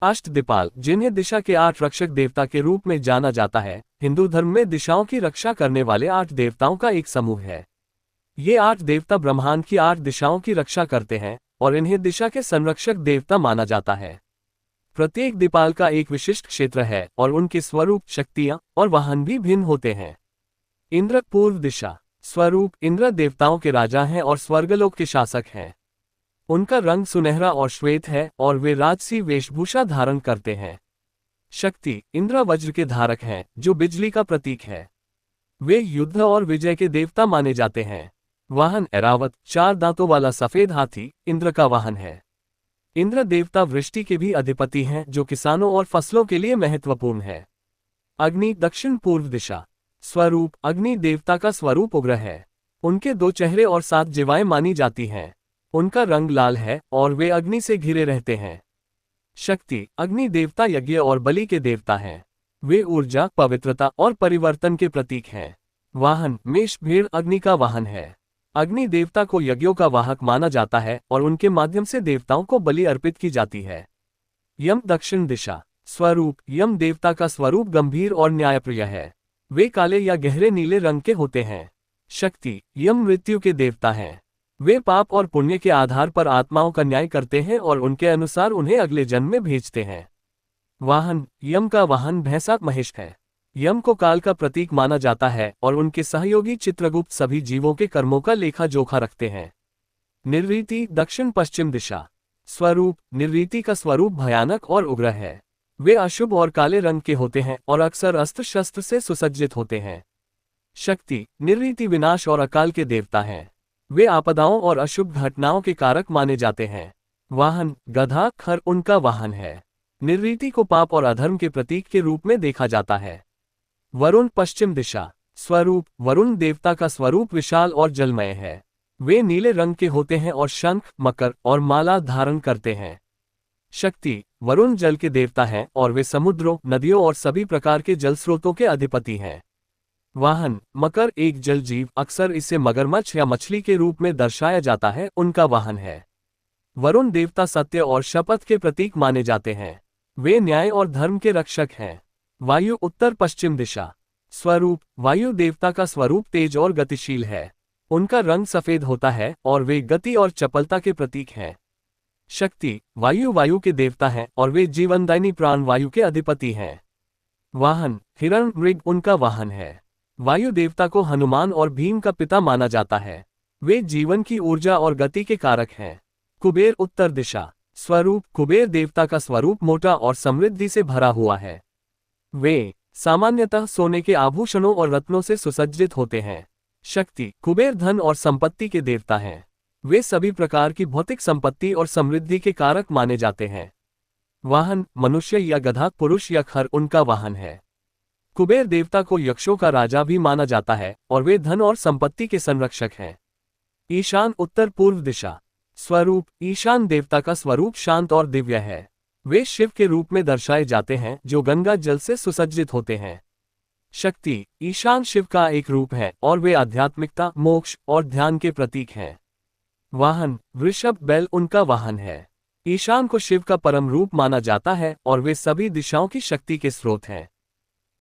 अष्टदिक्पाल, जिन्हें दिशा के 8 रक्षक देवता के रूप में जाना जाता है, हिंदू धर्म में दिशाओं की रक्षा करने वाले 8 देवताओं का एक समूह है। ये 8 देवता ब्रह्मांड की 8 दिशाओं की रक्षा करते हैं और इन्हें दिशा के संरक्षक देवता माना जाता है। प्रत्येक दिक्पाल का एक विशिष्ट क्षेत्र है और उनके स्वरूप, शक्तियां और वाहन भी भिन्न होते हैं। इंद्र पूर्व दिशा स्वरूप, इंद्र देवताओं के राजा हैं और स्वर्गलोक के शासक हैं। उनका रंग सुनहरा और श्वेत है और वे राजसी वेशभूषा धारण करते हैं। शक्ति, इंद्र वज्र के धारक हैं जो बिजली का प्रतीक है। वे युद्ध और विजय के देवता माने जाते हैं। वाहन, ऐरावत, 4 दांतों वाला सफेद हाथी इंद्र का वाहन है। इंद्र देवता वृष्टि के भी अधिपति हैं जो किसानों और फसलों के लिए महत्वपूर्ण है। अग्नि, दक्षिण पूर्व दिशा स्वरूप, अग्नि देवता का स्वरूप उग्र है। उनके 2 चेहरे और 7 जिवाएं मानी जाती हैं। उनका रंग लाल है और वे अग्नि से घिरे रहते हैं। शक्ति, अग्नि देवता यज्ञ और बलि के देवता हैं। वे ऊर्जा, पवित्रता और परिवर्तन के प्रतीक हैं। वाहन, मेष, भेड़ अग्नि का वाहन है। अग्नि देवता को यज्ञों का वाहक माना जाता है और उनके माध्यम से देवताओं को बलि अर्पित की जाती है। यम, दक्षिण दिशा स्वरूप, यम देवता का स्वरूप गंभीर और न्यायप्रिय है। वे काले या गहरे नीले रंग के होते हैं। शक्ति, यम मृत्यु के देवता हैं। वे पाप और पुण्य के आधार पर आत्माओं का न्याय करते हैं और उनके अनुसार उन्हें अगले जन्म में भेजते हैं। वाहन, यम का वाहन भैंसा महिष है। यम को काल का प्रतीक माना जाता है और उनके सहयोगी चित्रगुप्त सभी जीवों के कर्मों का लेखा जोखा रखते हैं। निर्ऋति, दक्षिण पश्चिम दिशा स्वरूप, निर्ऋति का स्वरूप भयानक और उग्र है। वे अशुभ और काले रंग के होते हैं और अक्सर अस्त्र शस्त्र से सुसज्जित होते हैं। शक्ति, निर्ऋति विनाश और अकाल के देवता हैं। वे आपदाओं और अशुभ घटनाओं के कारक माने जाते हैं। वाहन, गधा, खर उनका वाहन है। निर्ऋति को पाप और अधर्म के प्रतीक के रूप में देखा जाता है। वरुण, पश्चिम दिशा स्वरूप, वरुण देवता का स्वरूप विशाल और जलमय है। वे नीले रंग के होते हैं और शंख, मकर और माला धारण करते हैं। शक्ति, वरुण जल के देवता हैं और वे समुद्रों, नदियों और सभी प्रकार के जल स्रोतों के अधिपति हैं। वाहन, मकर एक जल जीव, अक्सर इसे मगरमच्छ या मछली के रूप में दर्शाया जाता है, उनका वाहन है। वरुण देवता सत्य और शपथ के प्रतीक माने जाते हैं। वे न्याय और धर्म के रक्षक हैं। वायु, उत्तर पश्चिम दिशा स्वरूप, वायु देवता का स्वरूप तेज और गतिशील है। उनका रंग सफेद होता है और वे गति और चपलता के प्रतीक हैं। शक्ति, वायु वायु के देवता हैं और वे जीवनदायिनी प्राण वायु के अधिपति हैं। वाहन, हिरण मृग उनका वाहन है। वायु देवता को हनुमान और भीम का पिता माना जाता है। वे जीवन की ऊर्जा और गति के कारक हैं। कुबेर, उत्तर दिशा स्वरूप, कुबेर देवता का स्वरूप मोटा और समृद्धि से भरा हुआ है। वे सामान्यतः सोने के आभूषणों और रत्नों से सुसज्जित होते हैं। शक्ति, कुबेर धन और संपत्ति के देवता हैं। वे सभी प्रकार की भौतिक संपत्ति और समृद्धि के कारक माने जाते हैं। वाहन, मनुष्य या गधा, पुरुष या खर उनका वाहन है। कुबेर देवता को यक्षों का राजा भी माना जाता है और वे धन और संपत्ति के संरक्षक हैं। ईशान, उत्तर पूर्व दिशा स्वरूप, ईशान देवता का स्वरूप शांत और दिव्य है। वे शिव के रूप में दर्शाए जाते हैं जो गंगा जल से सुसज्जित होते हैं। शक्ति, ईशान शिव का एक रूप है और वे आध्यात्मिकता, मोक्ष और ध्यान के प्रतीक हैं। वाहन, वृषभ, बैल उनका वाहन है। ईशान को शिव का परम रूप माना जाता है और वे सभी दिशाओं की शक्ति के स्रोत हैं।